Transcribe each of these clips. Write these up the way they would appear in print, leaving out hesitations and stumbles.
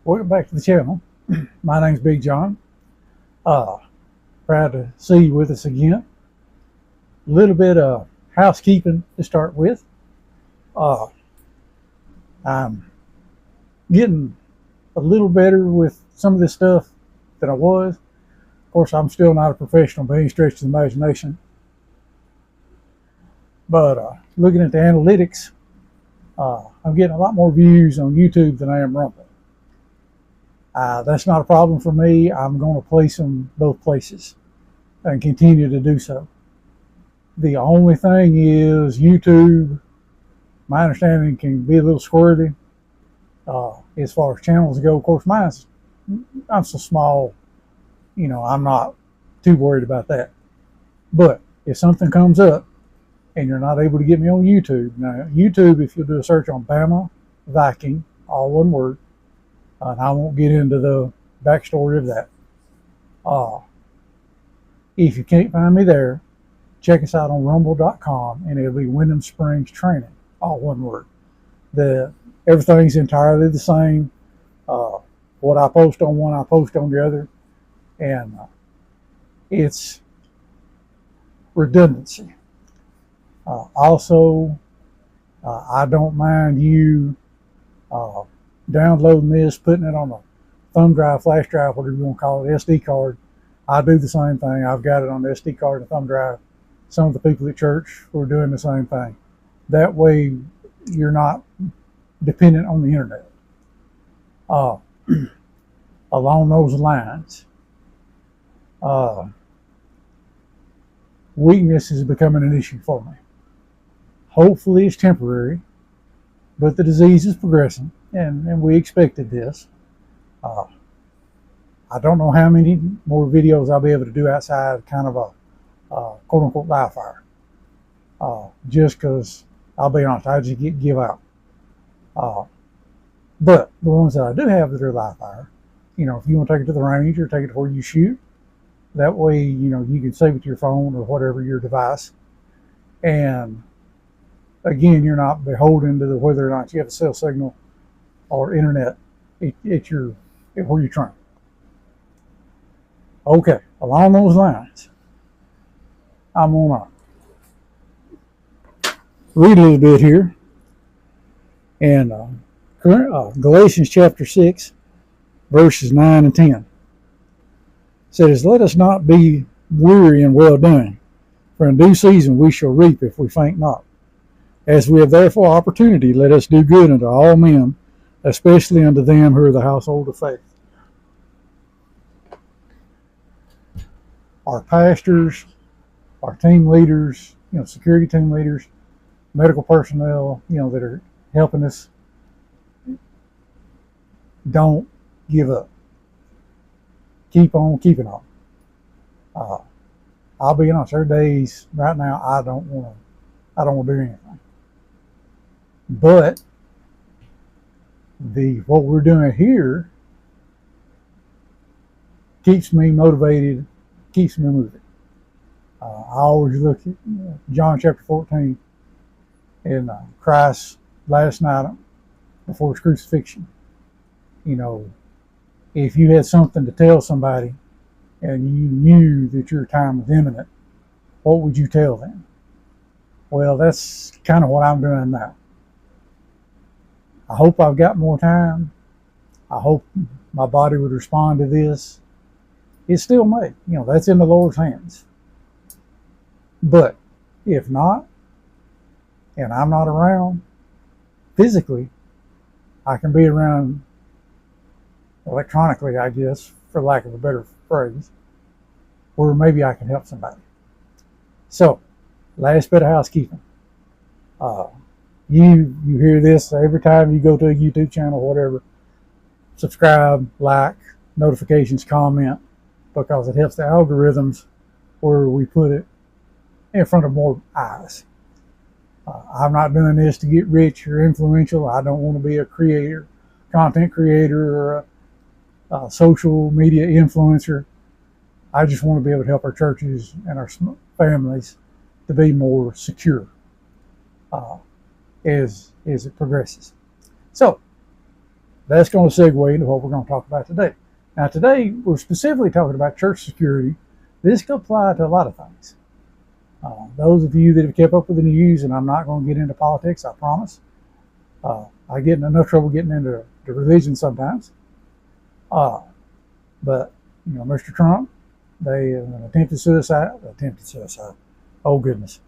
Welcome back to the channel. My name's Big John. Uh, Proud to see you with us again. A little bit of housekeeping to start with. Uh, I'm getting a little better with some of this stuff than I was. Of course, I'm still not a professional by any stretch of the imagination. But looking at the analytics, I'm getting a lot more views on YouTube than I am Rumble. That's not a problem for me. I'm going to place them both places and continue to do so. The only thing is YouTube, my understanding, can be a little squirrely as far as channels go. Of course, I'm so small, I'm not too worried about that. But if something comes up and you're not able to get me on YouTube, now YouTube, if you do a search on Bama Viking, all one word, and I won't get into the backstory of that. If you can't find me there, check us out on rumble.com, and it'll be Wyndham Springs Training, all one word. Everything's entirely the same. What I post on one, I post on the other, and it's redundancy. Also, I don't mind you downloading this, putting it on a thumb drive, flash drive, whatever you want to call it, SD card. I do the same thing. I've got it on the SD card and thumb drive. Some of the people at church who are doing the same thing. That way, you're not dependent on the internet. Along those lines, weakness is becoming an issue for me. Hopefully, it's temporary, but the disease is progressing, and we expected this. I don't know how many more videos I'll be able to do outside kind of a quote-unquote live fire. Just because, I'll be honest, I just give out. But the ones that I do have that are live fire, if you want to take it to the range or take it to where you shoot, that way, you can save it to your phone or whatever your device. And again, you're not beholden to whether or not you have a cell signal or internet at where you're trying. Okay, along those lines, I'm going to read a little bit here. And Galatians chapter 6, verses 9 and 10 says, "Let us not be weary in well doing, for in due season we shall reap if we faint not. As we have therefore opportunity, let us do good unto all men, especially unto them who are the household of faith." Our pastors, our team leaders, security team leaders, medical personnel, that are helping us, don't give up. Keep on keeping on. I'll be honest, there are days right now I don't want to do anything. But what we're doing here keeps me motivated, keeps me moving. I always look at John chapter 14 and Christ last night before his crucifixion. If you had something to tell somebody and you knew that your time was imminent, what would you tell them? Well, that's kind of what I'm doing now. I hope I've got more time. I hope my body would respond to this. It still may. That's in the Lord's hands. But if not, and I'm not around physically, I can be around electronically, I guess, for lack of a better phrase, where maybe I can help somebody. So, last bit of housekeeping. You hear this every time you go to a YouTube channel, whatever. Subscribe, like, notifications, comment, because it helps the algorithms where we put it in front of more eyes. I'm not doing this to get rich or influential. I don't want to be a creator, content creator, or a social media influencer. I just want to be able to help our churches and our families to be more secure as it progresses. So, That's going to segue into what we're going to talk about today. Now, today we're specifically talking about church security. This could apply to a lot of things. Those of you that have kept up with the news, and I'm not going to get into politics, I promise. I get in enough trouble getting into religion sometimes. But, Mr. Trump, they attempted suicide. Oh, goodness.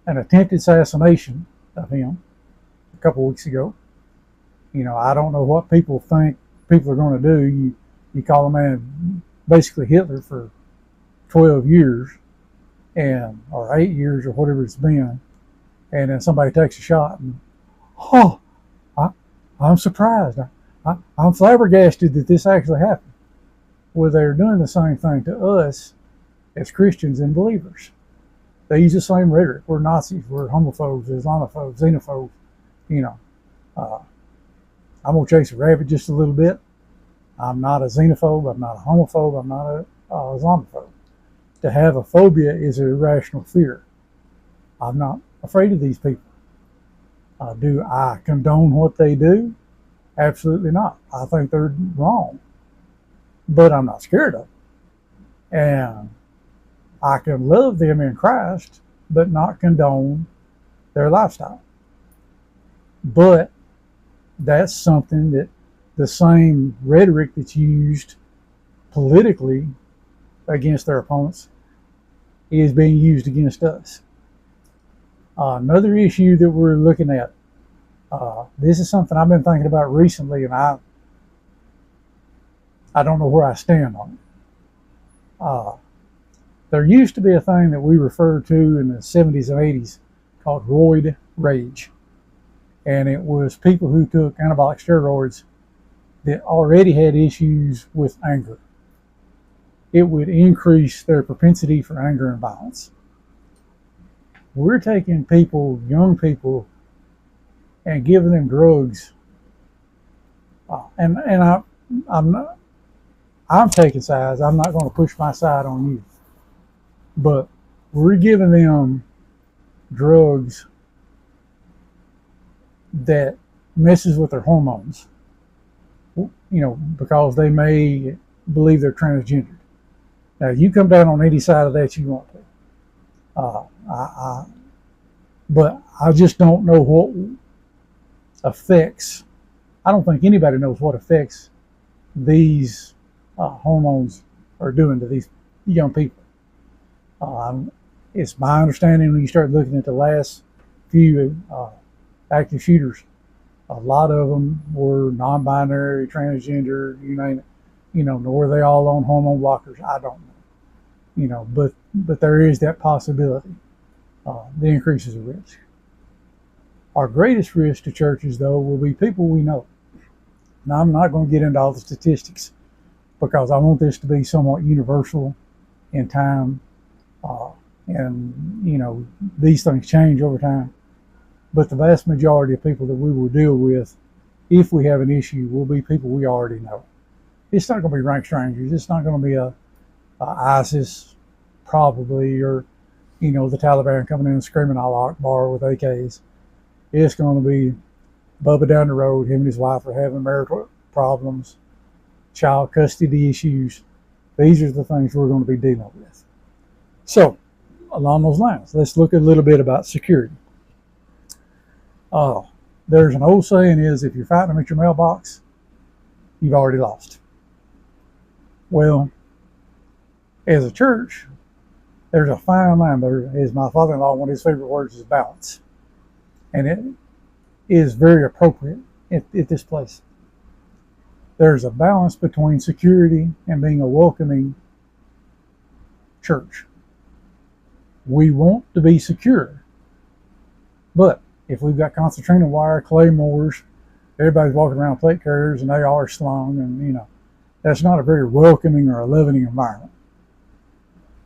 An attempted assassination of him a couple weeks ago. I don't know what people think people are going to do. You call a man basically Hitler for 12 years or 8 years or whatever it's been, and then somebody takes a shot and, I'm surprised. I'm flabbergasted that this actually happened. Well, they're doing the same thing to us as Christians and believers. They use the same rhetoric. We're Nazis, we're homophobes, Islamophobes, xenophobes. I'm going to chase a rabbit just a little bit. I'm not a xenophobe, I'm not a homophobe, I'm not a Islamophobe. To have a phobia is an irrational fear. I'm not afraid of these people. Do I condone what they do? Absolutely not. I think they're wrong. But I'm not scared of them. And I can love them in Christ, but not condone their lifestyle. But that's something that the same rhetoric that's used politically against their opponents is being used against us. Another issue that we're looking at, this is something I've been thinking about recently, and I don't know where I stand on it. There used to be a thing that we referred to in the 70s and 80s called roid rage. And it was people who took anabolic steroids that already had issues with anger. It would increase their propensity for anger and violence. We're taking people, young people, and giving them drugs. I'm taking sides. I'm not going to push my side on you. But we're giving them drugs that messes with their hormones, because they may believe they're transgendered. Now, you come down on any side of that you want to. But I just don't know what effects. I don't think anybody knows what effects these hormones are doing to these young people. It's my understanding when you start looking at the last few active shooters, a lot of them were non-binary, transgender, you name it. Were they all on hormone blockers? I don't know. But there is that possibility. The increases of risk. Our greatest risk to churches, though, will be people we know. Now, I'm not going to get into all the statistics because I want this to be somewhat universal in time. And these things change over time. But the vast majority of people that we will deal with, if we have an issue, will be people we already know. It's not going to be rank strangers. It's not going to be a ISIS, probably, or the Taliban coming in and screaming Allah Akbar with AKs. It's going to be Bubba down the road. Him and his wife are having marital problems, child custody issues. These are the things we're going to be dealing with. So, along those lines, let's look a little bit about security. There's an old saying is, if you're fighting them at your mailbox, you've already lost. Well, as a church, there's a fine line. There is my father-in-law, one of his favorite words is balance. And it is very appropriate at this place. There's a balance between security and being a welcoming church. We want to be secure, but if we've got concertina wire, claymores, everybody's walking around plate carriers and they all are slung, and that's not a very welcoming or a loving environment.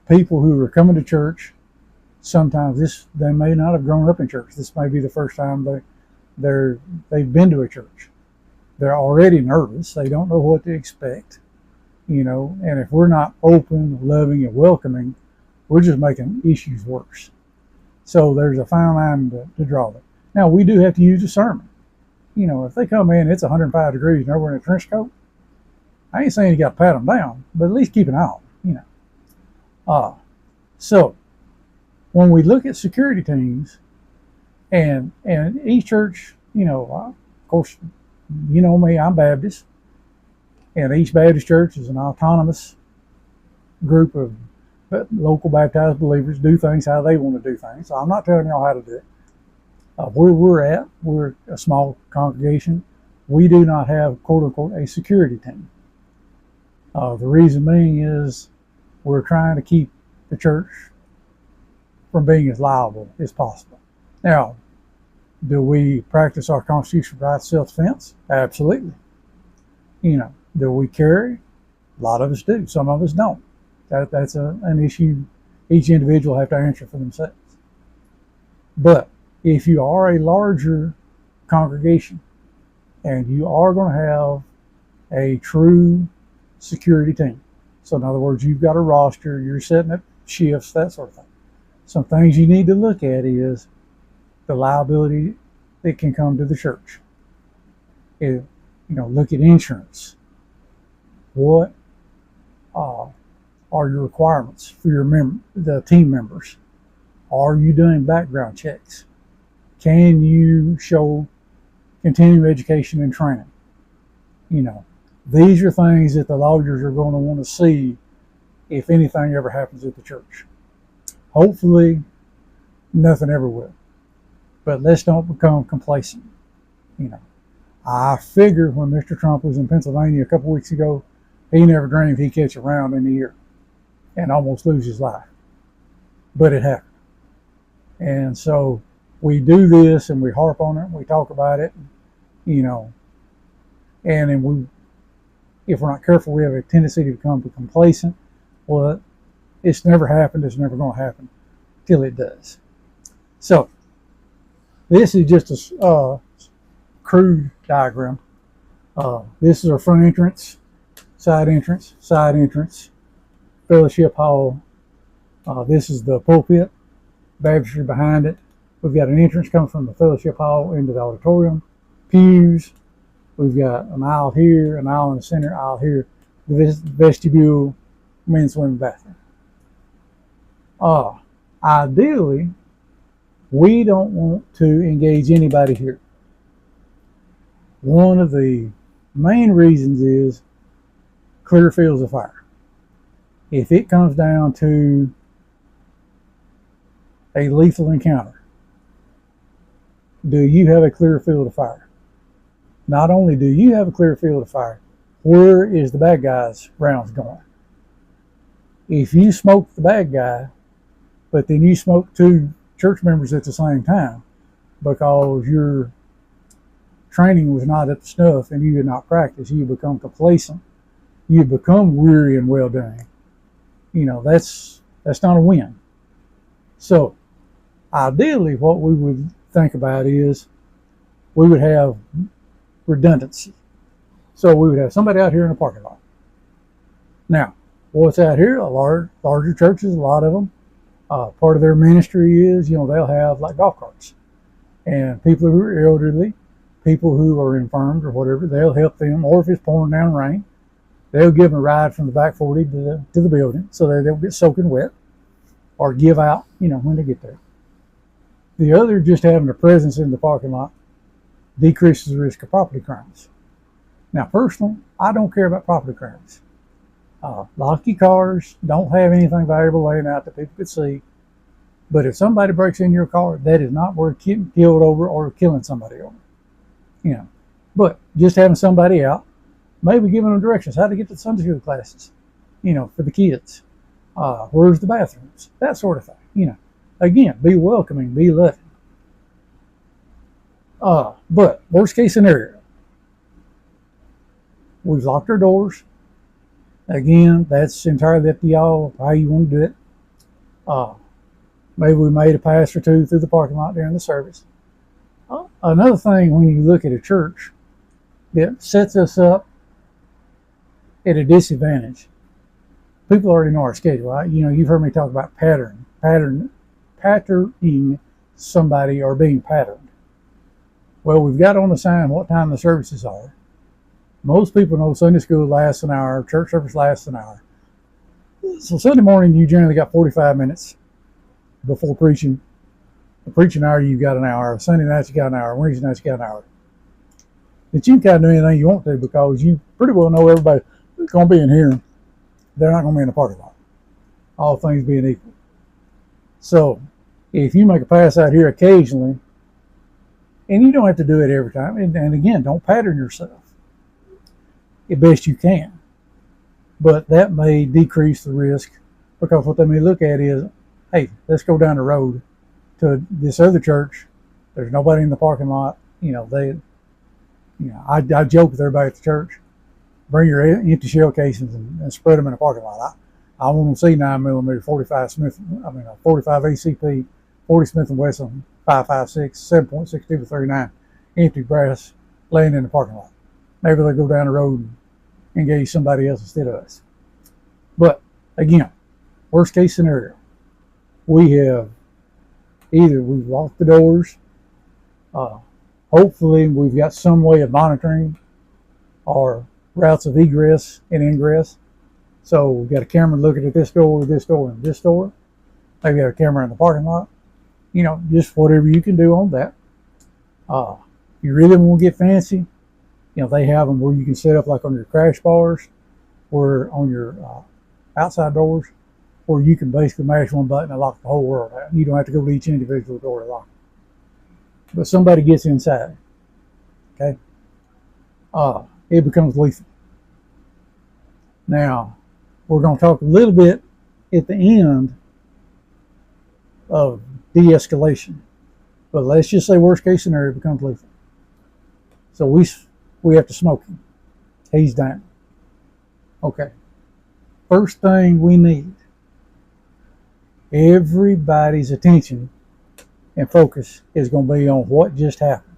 People who are coming to church, sometimes they may not have grown up in church. This may be the first time they've been to a church. They're already nervous. They don't know what to expect, and if we're not open, loving, and welcoming, we're just making issues worse. So there's a fine line to draw there. Now, we do have to use discernment. if they come in, it's 105 degrees and they're wearing a trench coat, I ain't saying you got to pat them down, but at least keep an eye on them, So when we look at security teams, and each church, of course, you know me, I'm Baptist, and each Baptist church is an autonomous group of local baptized believers, do things how they want to do things. So I'm not telling y'all how to do it. Where we're a small congregation. We do not have, quote unquote, a security team. The reason being is we're trying to keep the church from being as liable as possible. Now, do we practice our constitutional right of self-defense? Absolutely. Do we carry? A lot of us do. Some of us don't. That's an issue each individual have to answer for themselves. But if you are a larger congregation and you are going to have a true security team, so in other words, you've got a roster, you're setting up shifts, that sort of thing. Some things you need to look at is the liability that can come to the church. Look at insurance. What are your requirements for the team members? Are you doing background checks? Can you show continuing education and training? These are things that the lawyers are going to want to see if anything ever happens at the church. Hopefully, nothing ever will. But let's don't become complacent. I figured when Mr. Trump was in Pennsylvania a couple weeks ago, he never dreamed he'd catch a round in the ear and almost lose his life. But it happened. And so we do this and we harp on it and we talk about it, and then if we're not careful, we have a tendency to become complacent. Well, it's never happened. It's never going to happen till it does. So this is just a crude diagram. This is our front entrance, side entrance, fellowship hall. This is the pulpit, baptistry behind it. We've got an entrance coming from the fellowship hall into the auditorium, pews. We've got an aisle here, an aisle in the center, aisle here, the vestibule, men's women's bathroom. Ideally, we don't want to engage anybody here. One of the main reasons is clear fields of fire. If it comes down to a lethal encounter, do you have a clear field of fire? Not only do you have a clear field of fire, where is the bad guy's rounds going? If you smoke the bad guy, but then you smoke two church members at the same time because your training was not up to snuff and you did not practice, you become complacent, you become weary and well doing. That's not a win. So ideally what we would think about is we would have redundancy. So we would have somebody out here in the parking lot. Now, what's out here? Larger churches, a lot of them, part of their ministry is, they'll have like golf carts. And people who are elderly, people who are infirmed or whatever, they'll help them. Or if it's pouring down rain, they'll give them a ride from the back 40 to the building so that they'll get soaking wet or give out, when they get there. The other, just having a presence in the parking lot, decreases the risk of property crimes. Now, personally, I don't care about property crimes. Lock your cars, don't have anything valuable laying out that people could see. But if somebody breaks in your car, that is not worth getting killed over or killing somebody over. But just having somebody out, maybe giving them directions, how to get to the Sunday school classes, for the kids. Where's the bathrooms? That sort of thing. Again, be welcoming, be loving. But worst case scenario, we've locked our doors. Again, that's entirely up to y'all how you want to do it. Maybe we made a pass or two through the parking lot during the service. Another thing, when you look at a church, that sets us up at a disadvantage. People already know our schedule. Right? You've heard me talk about patterning somebody or being patterned. Well, we've got on the sign what time the services are. Most people know Sunday school lasts an hour, church service lasts an hour. So Sunday morning, you generally got 45 minutes before preaching. The preaching hour, you've got an hour. Sunday nights, you got an hour. Wednesday nights, you got an hour. But you can kind of do anything you want to because you pretty well know everybody that's going to be in here. They're not going to be in the parking lot. All things being equal. So if you make a pass out here occasionally, and you don't have to do it every time, and again, don't pattern yourself as best you can. But that may decrease the risk because what they may look at is, hey, let's go down the road to this other church. There's nobody in the parking lot. I joke with everybody at the church, bring your empty shell casings and spread them in the parking lot. I want to see 9mm 45 ACP, 40 Smith & Wesson 5.56, 7.62 to 39, empty brass laying in the parking lot. Maybe they'll go down the road and engage somebody else instead of us. But again, worst case scenario, we've locked the doors. Hopefully we've got some way of monitoring our routes of egress and ingress. So we've got a camera looking at this door, and this door. Maybe have a camera in the parking lot. Just whatever you can do on that. You really want to get fancy, they have them where you can set up like on your crash bars or on your outside doors, where you can basically mash one button and lock the whole world out. You don't have to go to each individual door to lock it. But somebody gets inside, okay? It becomes lethal. Now, we're going to talk a little bit at the end of de-escalation. But let's just say worst case scenario becomes lethal. So we have to smoke him. He's down. Okay. First thing we need, everybody's attention and focus is going to be on what just happened.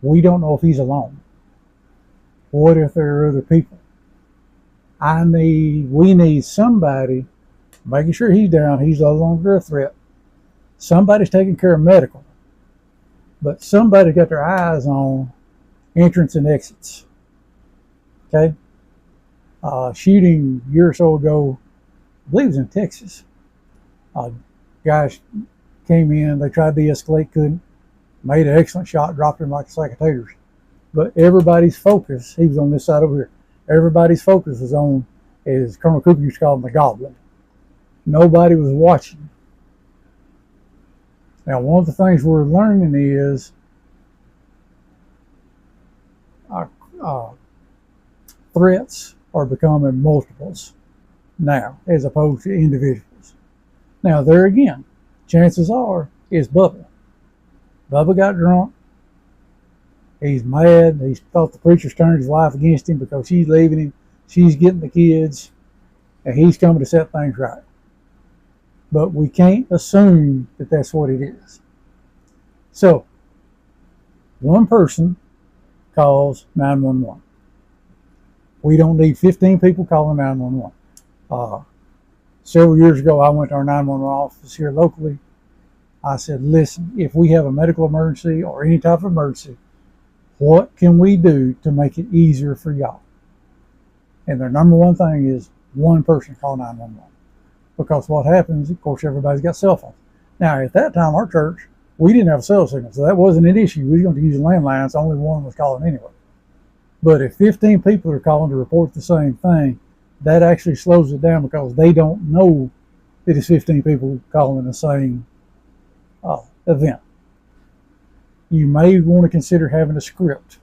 We don't know if he's alone. What if there are other people? We need somebody making sure he's down, he's no longer a threat. Somebody's taking care of medical. But somebody got their eyes on entrance and exits. Okay? Shooting a year or so ago, I believe it was in Texas. Guys came in, they tried to de-escalate, couldn't. Made an excellent shot, dropped him like a sack of taters. But everybody's focus, he was on this side over here. Everybody's focus was on, as Colonel Cooper used to call him, the goblin. Nobody was watching. Now, one of the things we're learning is threats are becoming multiples now, as opposed to individuals. Now, there again, chances are, it's Bubba. Bubba got drunk. He's mad. He thought the preacher's turned his wife against him because she's leaving him. She's getting the kids. And he's coming to set things right. But we can't assume that that's what it is. So, one person calls 911. We don't need 15 people calling 911. Several years ago, I went to our 911 office here locally. I said, listen, if we have a medical emergency or any type of emergency, what can we do to make it easier for y'all? And their number one thing is one person call 911. Because what happens, of course, everybody's got cell phones. Now, at that time, our church, we didn't have a cell signal, so that wasn't an issue. We were going to use landlines. Only one was calling anyway. But if 15 people are calling to report the same thing, that actually slows it down because they don't know that it's 15 people calling the same event. You may want to consider having a script.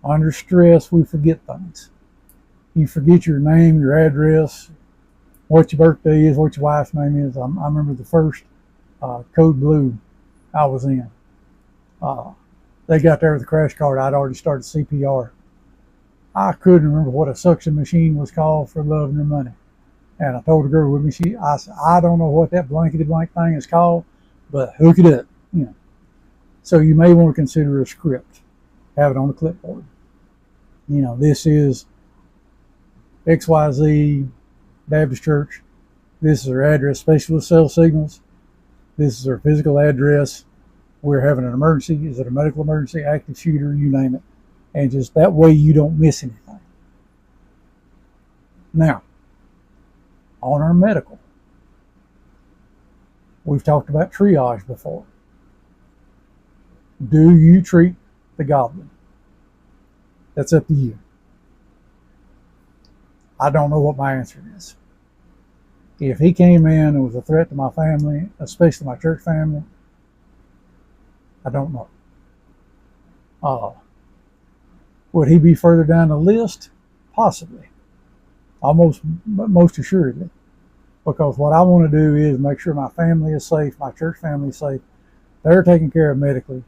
Under stress, we forget things. You forget your name, your address, what your birthday is, what your wife's name is. I remember the first Code Blue I was in. They got there with a crash cart. I'd already started CPR. I couldn't remember what a suction machine was called for love and money. And I told the girl with me, I said, I don't know what that blankety blank thing is called, but hook it up. So you may want to consider a script. Have it on the clipboard. This is XYZ Baptist Church. This is their address, especially with cell signals. This is their physical address. We're having an emergency. Is it a medical emergency, active shooter, you name it. And just that way you don't miss anything. Now, on our medical, we've talked about triage before. Do you treat the goblin? That's up to you. I don't know what my answer is. If he came in and was a threat to my family, especially my church family, I don't know. Would he be further down the list? Possibly. Most assuredly. Because what I want to do is make sure my family is safe, my church family is safe. They're taken care of medically.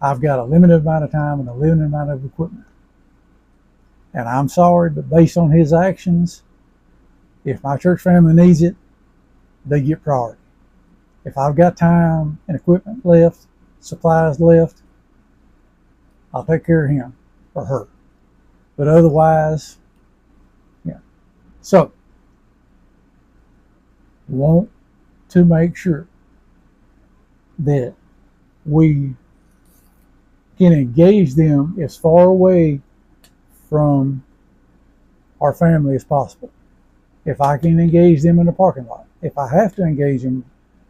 I've got a limited amount of time and a limited amount of equipment. And I'm sorry, but based on his actions, if my church family needs it, they get priority. If I've got time and equipment left, supplies left, I'll take care of him or her. But otherwise, yeah. So, want to make sure that we can engage them as far away from our family as possible. If I can engage them in the parking lot, if I have to engage them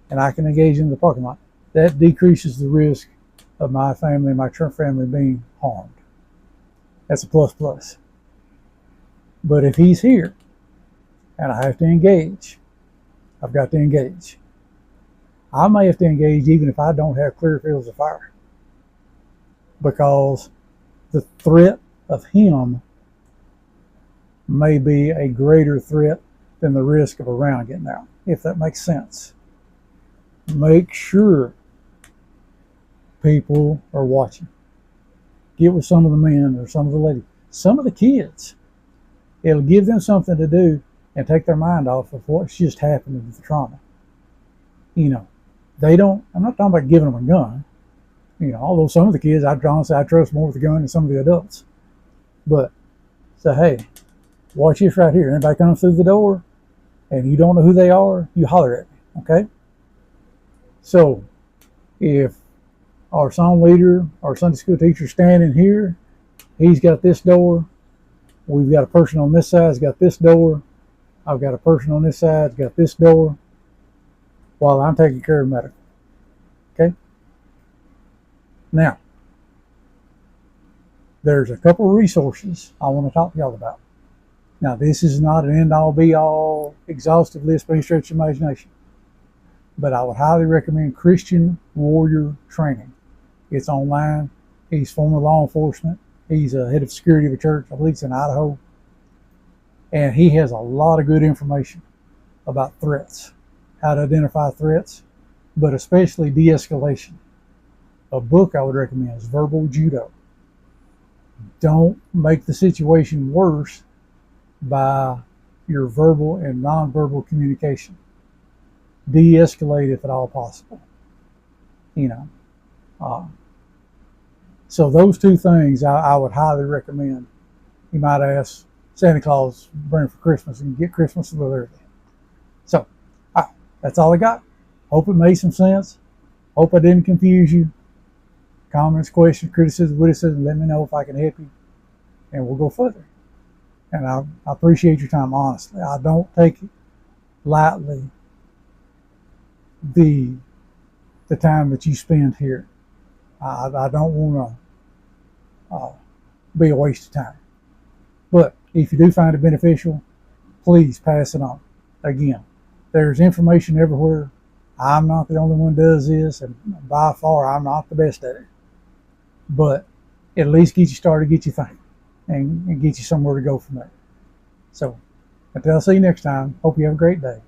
and I can engage them in the parking lot, that decreases the risk of my family and my church family being harmed. That's a plus plus. But if he's here and I have to engage, I've got to engage. I may have to engage even if I don't have clear fields of fire, because the threat of him may be a greater threat than the risk of a round getting out, if that makes sense. Make sure people are watching. Get with some of the men or some of the ladies, some of the kids. It'll give them something to do and take their mind off of what's just happened with the trauma. You know, they don't, I'm not talking about giving them a gun. You know, although some of the kids, I trust more with the gun than some of the adults. But say, hey, watch this right here. Anybody comes through the door and you don't know who they are, you holler at me, okay? So if our song leader, our Sunday school teacher standing here, he's got this door. We've got a person on this side, has got this door. I've got a person on this side, has got this door, while I'm taking care of medical. Okay? Now, there's a couple of resources I want to talk to y'all about. Now, this is not an end-all, be-all, exhaustive list by any stretch of imagination. But I would highly recommend Christian Warrior Training. It's online. He's former law enforcement. He's a head of security of a church. I believe it's in Idaho. And he has a lot of good information about threats, how to identify threats, but especially de-escalation. A book I would recommend is Verbal Judo. Don't make the situation worse by your verbal and nonverbal communication. De-escalate if at all possible. You know. So those two things I would highly recommend. You might ask Santa Claus bring for Christmas and get Christmas a little early. So that's all I got. Hope it made some sense. Hope I didn't confuse you. Comments, questions, criticism, witticism, let me know if I can help you, and we'll go further. And I appreciate your time, honestly. I don't take lightly the time that you spend here. I don't want to be a waste of time. But if you do find it beneficial, please pass it on. Again, there's information everywhere. I'm not the only one who does this, and by far I'm not the best at it. But at least get you started, get you thinking, and get you somewhere to go from there. So until I see you next time, hope you have a great day.